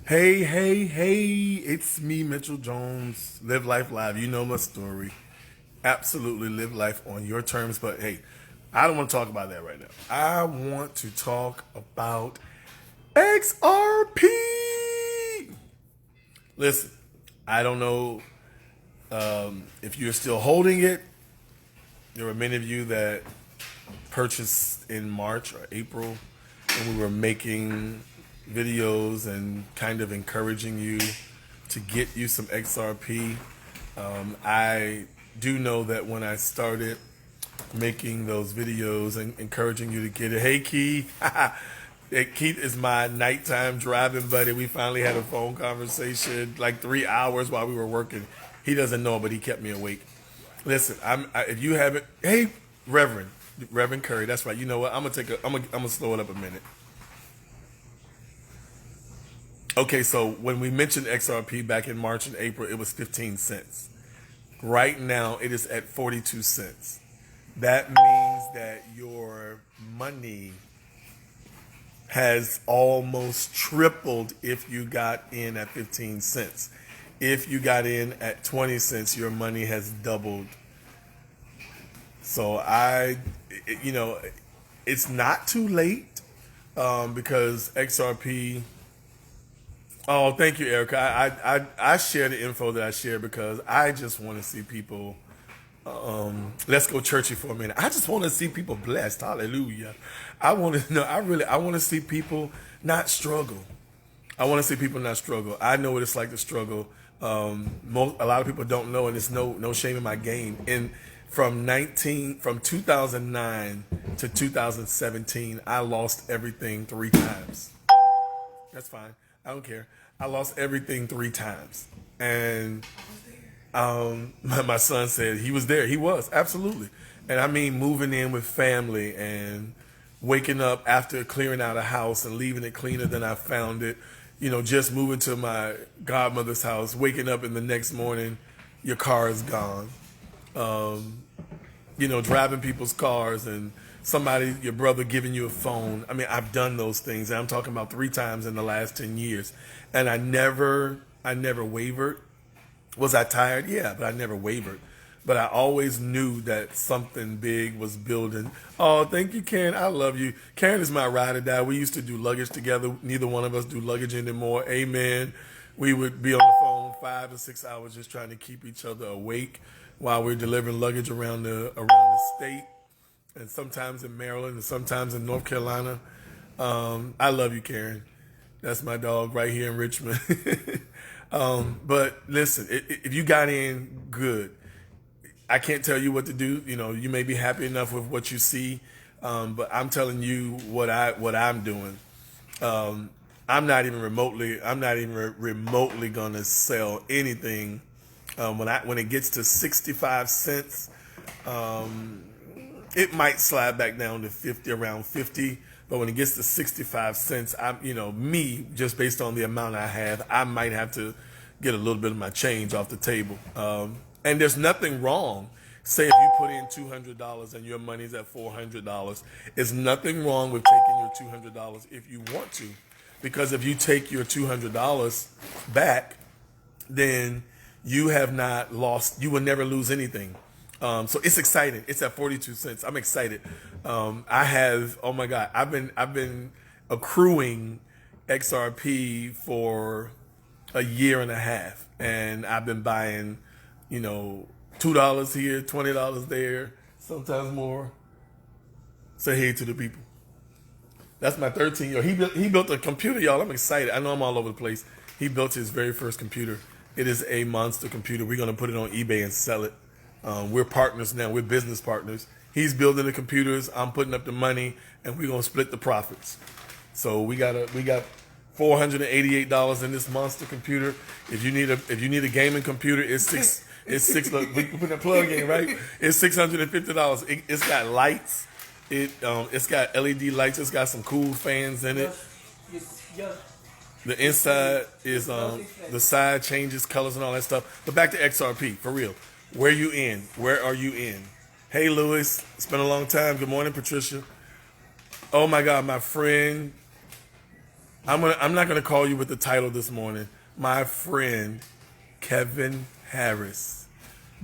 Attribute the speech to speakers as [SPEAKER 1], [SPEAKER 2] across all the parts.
[SPEAKER 1] Hey, hey, hey, it's me, Mitchell Jones. Live Life Live. You know my story. Absolutely live life on your terms. But hey, I don't want to talk about that right now. I want to talk about XRP. Listen, I don't know if you're still holding it. There were many of you that purchased in March or April when we were making videos and kind of encouraging you to get you some XRP. I do know that when I started making those videos and encouraging you to get it, hey Keith, Keith is my nighttime driving buddy. We finally had a phone conversation like 3 hours while we were working. He doesn't know, but he kept me awake. Listen, if you haven't, hey Reverend Curry, that's right. You know what? I'm gonna slow it up a minute. Okay, so when we mentioned XRP back in March and April, it was 15 cents. Right now, it is at 42 cents. That means that your money has almost tripled if you got in at 15 cents. If you got in at 20 cents, your money has doubled. So it's not too late because XRP. Oh, thank you, Erica. I share the info that I share because I just want to see people. Let's go churchy for a minute. I just want to see people blessed. Hallelujah. I want to know. I want to see people not struggle. I want to see people not struggle. I know what it's like to struggle. A lot of people don't know, and it's no shame in my game. And from 2009 to 2017, I lost everything 3 times. That's fine. I don't care. I lost everything 3 times. And my son said he was there. He was, absolutely. And I mean moving in with family and waking up after clearing out a house and leaving it cleaner than I found it. You know, just moving to my godmother's house, waking up in the next morning, your car is gone. Driving people's cars and your brother giving you a phone. I mean, I've done those things. And I'm talking about 3 times in the last 10 years. And I never wavered. Was I tired? Yeah, but I never wavered. But I always knew that something big was building. Oh, thank you, Karen. I love you. Karen is my ride or die. We used to do luggage together. Neither one of us do luggage anymore. Amen. We would be on the phone 5 to 6 hours just trying to keep each other awake while we're delivering luggage around the state, and sometimes in Maryland and sometimes in North Carolina. I love you, Karen. That's my dog right here in Richmond. But listen, if you got in, good. I can't tell you what to do. You know, you may be happy enough with what you see, but I'm telling you what I'm doing. I'm not even remotely gonna sell anything. When it gets to 65 cents, it might slide back down to 50, around 50. But when it gets to 65 cents, me, just based on the amount I have, I might have to get a little bit of my change off the table. And there's nothing wrong. Say if you put in $200 and your money's at $400, there's nothing wrong with taking your $200 if you want to. Because if you take your $200 back, then you have not lost, you will never lose anything. So it's exciting. It's at 42 cents. I'm excited. Oh my God, I've been accruing XRP for a year and a half, and I've been buying, $2 here, $20 there, sometimes more. Say hey to the people. That's my 13-year-old. He built a computer, y'all. I'm excited. I know I'm all over the place. He built his very first computer. It is a monster computer. We're going to put it on eBay and sell it. We're partners now. We're business partners. He's building the computers. I'm putting up the money, and we're going to split the profits. So we got $488 in this monster computer. If you need a gaming computer, it's six. Look, we put a plug in, right? It's $650. It's got lights. It's got LED lights. It's got some cool fans in it. The inside is the side changes colors and all that stuff. But back to XRP for real. Where you in? Where are you in? Hey Lewis, it's been a long time. Good morning, Patricia. Oh my God, my friend I'm not gonna call you with the title this morning. My friend Kevin Harris,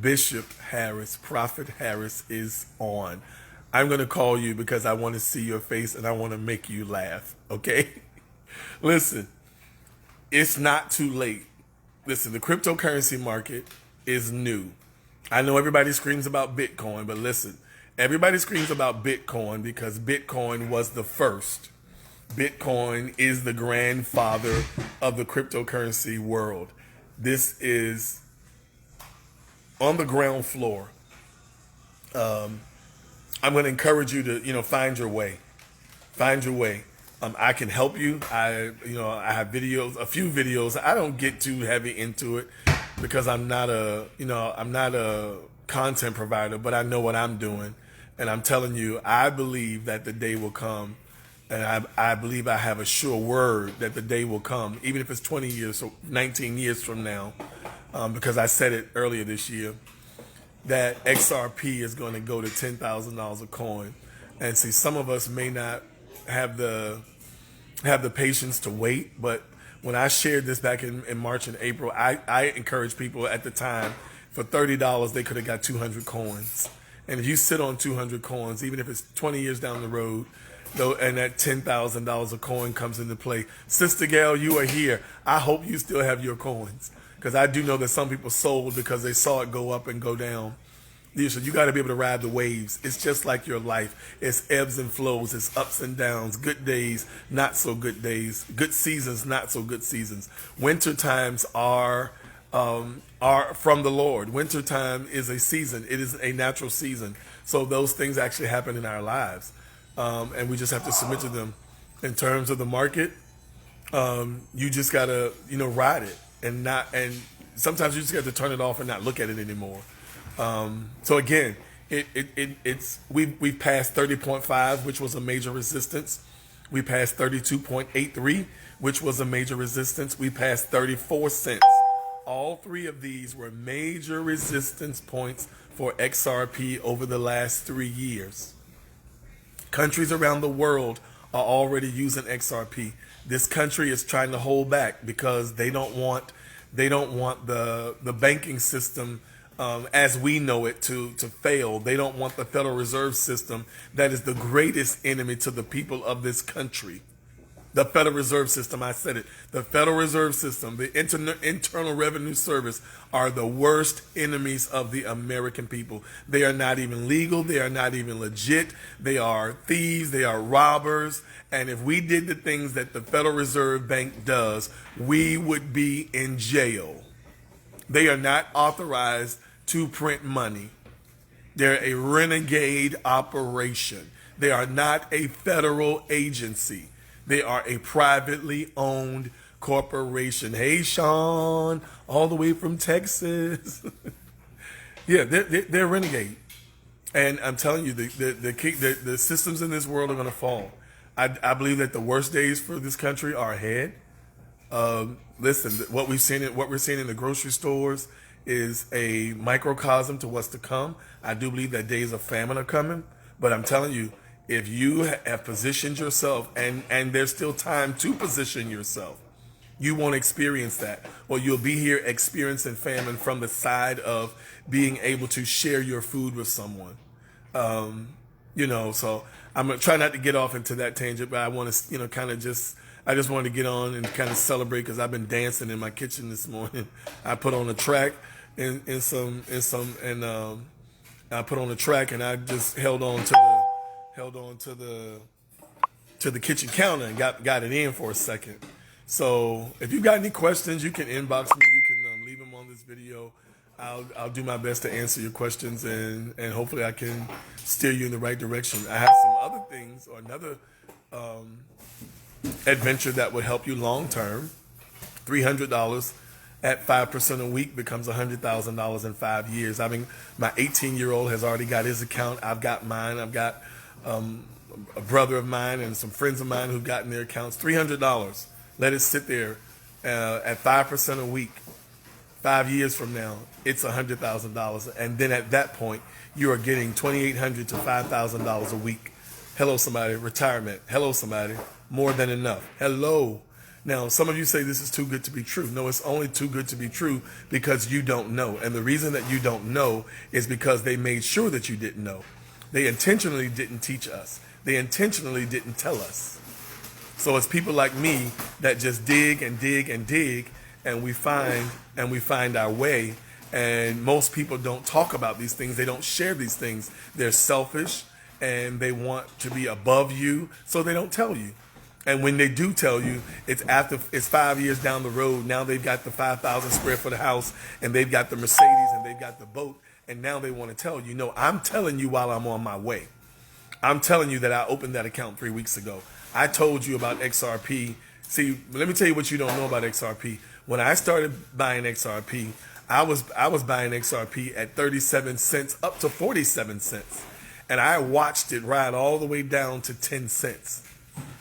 [SPEAKER 1] Bishop Harris, Prophet Harris is on. I'm gonna call you because I want to see your face and I want to make you laugh. Okay? Listen, it's not too late. Listen, the cryptocurrency market is new. I know everybody screams about Bitcoin, but listen, everybody screams about Bitcoin because Bitcoin was the first. Bitcoin is the grandfather of the cryptocurrency world. This is on the ground floor. I'm going to encourage you to, find your way. Find your way. I can help you. I have videos, a few videos. I don't get too heavy into it because I'm not a content provider, but I know what I'm doing. And I'm telling you, I believe that the day will come. And I believe I have a sure word that the day will come, even if it's 20 years or 19 years from now, because I said it earlier this year, that XRP is going to go to $10,000 a coin. And see, some of us may not have the patience to wait, but when I shared this back in March and April, I encouraged people at the time, for $30, they could have got 200 coins. And if you sit on 200 coins, even if it's 20 years down the road, though, and that $10,000 a coin comes into play. Sister Gail, you are here. I hope you still have your coins, because I do know that some people sold because they saw it go up and go down. You got to be able to ride the waves. It's just like your life. It's ebbs and flows. It's ups and downs. Good days, not so good days. Good seasons, not so good seasons. Winter times are from the Lord. Winter time is a season. It is a natural season. So those things actually happen in our lives. And we just have to submit to them. In terms of the market, you just gotta, ride it and sometimes you just got to turn it off and not look at it anymore. So again, we've passed 30.5, which was a major resistance. We passed 32.83, which was a major resistance. We passed 34 cents. All three of these were major resistance points for XRP over the last 3 years. Countries around the world are already using XRP. This country is trying to hold back because they don't want the banking system as we know it to fail. They don't want the Federal Reserve System that is the greatest enemy to the people of this country. The Federal Reserve System, I said it. The Federal Reserve System, the Internal Revenue Service are the worst enemies of the American people. They are not even legal. They are not even legit. They are thieves. They are robbers. And if we did the things that the Federal Reserve Bank does, we would be in jail. They are not authorized to print money. They're a renegade operation. They are not a federal agency. They are a privately owned corporation. Hey, Sean, all the way from Texas. Yeah, they're renegade. And I'm telling you, the systems in this world are going to fall. I believe that the worst days for this country are ahead. Listen, what we're seeing in the grocery stores is a microcosm to what's to come. I do believe that days of famine are coming, but I'm telling you, if you have positioned yourself, and there's still time to position yourself, you won't experience that. Or you'll be here experiencing famine from the side of being able to share your food with someone. So I'm going to try not to get off into that tangent, but I want to, I just wanted to get on and kind of celebrate because I've been dancing in my kitchen this morning. I put on a track and I put on a track and I just held on to the kitchen counter and got it in for a second. So if you got any questions, you can inbox me. You can leave them on this video. I'll do my best to answer your questions and hopefully I can steer you in the right direction. I have some other things or another adventure that would help you long term. $300 at 5% a week becomes $100,000 in 5 years. I mean, my 18-year-old has already got his account. I've got mine. I've got a brother of mine and some friends of mine who've gotten their accounts. $300. Let it sit there at 5% a week. 5 years from now, it's $100,000. And then at that point, you are getting $2,800 to $5,000 a week. Hello, somebody. Retirement. Hello, somebody. More than enough. Hello. Now, some of you say this is too good to be true. No, it's only too good to be true because you don't know. And the reason that you don't know is because they made sure that you didn't know. They intentionally didn't teach us. They intentionally didn't tell us. So it's people like me that just dig and dig and dig, and we find our way. And most people don't talk about these things. They don't share these things. They're selfish and they want to be above you, so they don't tell you. And when they do tell you, it's 5 years down the road. Now they've got the 5,000 square foot house, and they've got the Mercedes, and they've got the boat, and now they want to tell you, no, I'm telling you while I'm on my way. I'm telling you that I opened that account 3 weeks ago. I told you about XRP. See, let me tell you what you don't know about XRP. When I started buying XRP, I was buying XRP at 37 cents up to 47 cents. And I watched it ride all the way down to 10 cents.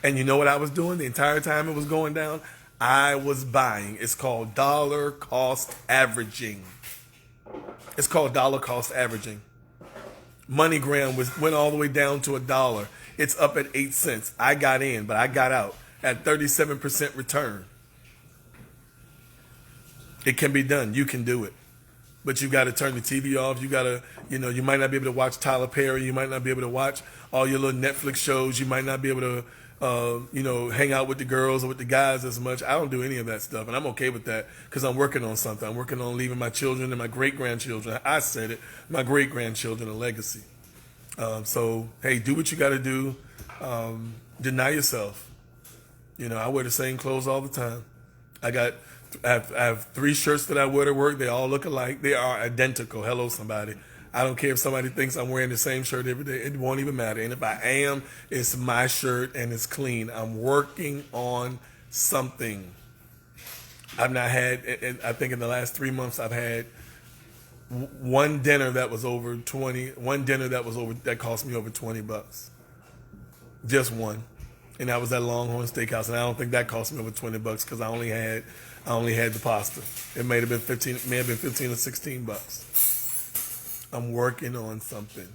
[SPEAKER 1] And you know what I was doing the entire time it was going down? I was buying. It's called dollar cost averaging. It's called dollar cost averaging. MoneyGram went all the way down to $1. It's up at 8 cents. I got in, but I got out at 37% return. It can be done. You can do it. But you got to turn the TV off. You got to, you might not be able to watch Tyler Perry. You might not be able to watch all your little Netflix shows. You might not be able to, hang out with the girls or with the guys as much. I don't do any of that stuff. And I'm okay with that because I'm working on something. I'm working on leaving my children and my great-grandchildren. I said it, my great-grandchildren a legacy. So, hey, do what you got to do. Deny yourself. I wear the same clothes all the time. I have 3 shirts that I wear to work. They all look alike. They are identical. Hello, somebody. I don't care if somebody thinks I'm wearing the same shirt every day. It won't even matter. And if I am, it's my shirt and it's clean. I'm working on something. I've not had, I think in the last 3 months, I've had one dinner that was over 20, that cost me over $20. Just one. And that was at Longhorn Steakhouse. And I don't think that cost me over $20 because I only had the pasta. It may have been 15 or $16. I'm working on something.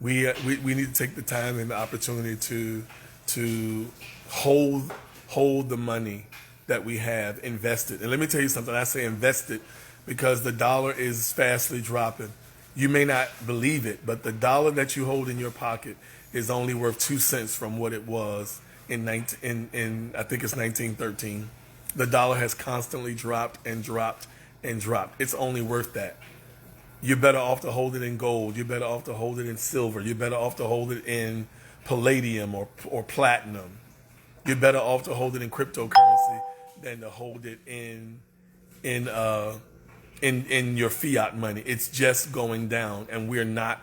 [SPEAKER 1] We need to take the time and the opportunity to hold the money that we have invested. And let me tell you something. I say invested because the dollar is fastly dropping. You may not believe it, but the dollar that you hold in your pocket is only worth 2 cents from what it was in I think it's 1913. The dollar has constantly dropped and dropped and dropped. It's only worth that. You're better off to hold it in gold. You're better off to hold it in silver. You're better off to hold it in palladium or platinum. You're better off to hold it in cryptocurrency than to hold it in your fiat money. It's just going down, and we're not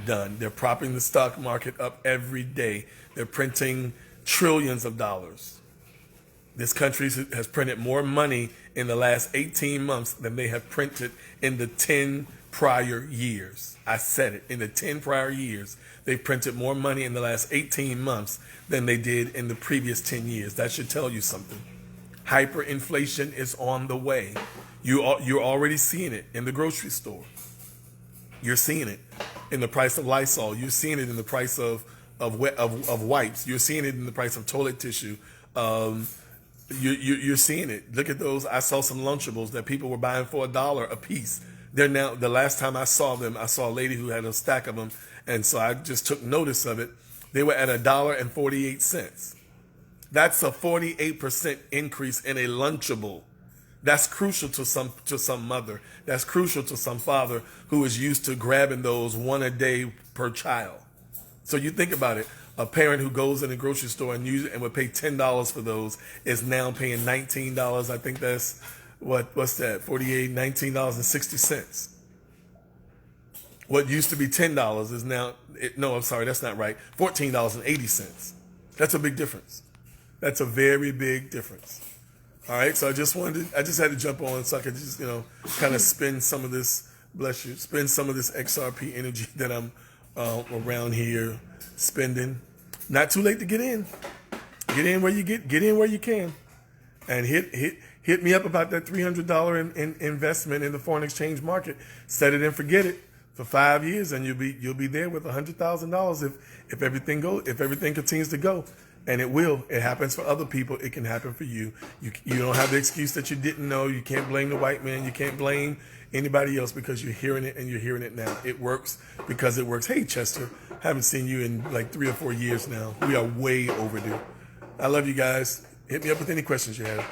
[SPEAKER 1] done. They're propping the stock market up every day. They're printing trillions of dollars. This country has printed more money in the last 18 months than they have printed in the 10 prior years. I said it. In the 10 prior years, they've printed more money in the last 18 months than they did in the previous 10 years. That should tell you something. Hyperinflation is on the way. You're already seeing it in the grocery store. You're seeing it in the price of Lysol. You're seeing it in the price of wipes. You're seeing it in the price of toilet tissue. You're seeing it. Look at those. I saw some Lunchables that people were buying for $1 a piece. They're now, the last time I saw them, I saw a lady who had a stack of them, and so I just took notice of it. They were at $1.48. That's a 48% increase in a Lunchable. That's crucial to some mother. That's crucial to some father who is used to grabbing those one a day per child. So you think about it. A parent who goes in the grocery store and would pay $10 for those is now paying $19. I think that's what's that? $19.60. What used to be $10 is now no, I'm sorry, that's not right. $14.80. That's a big difference. That's a very big difference. All right, so I just had to jump on so I could just, kind of spend some of this, spend some of this XRP energy that I'm around here spending. Not too late to get in. Get in where you can, and hit me up about that $300 in investment in the foreign exchange market. Set it and forget it for 5 years, and you'll be there with $100,000 if everything continues to go. And it will. It happens for other people. It can happen for you. You don't have the excuse that you didn't know. You can't blame the white man. You can't blame anybody else because you're hearing it and you're hearing it now. It works because it works. Hey, Chester, haven't seen you in like 3 or 4 years now. We are way overdue. I love you guys. Hit me up with any questions you have.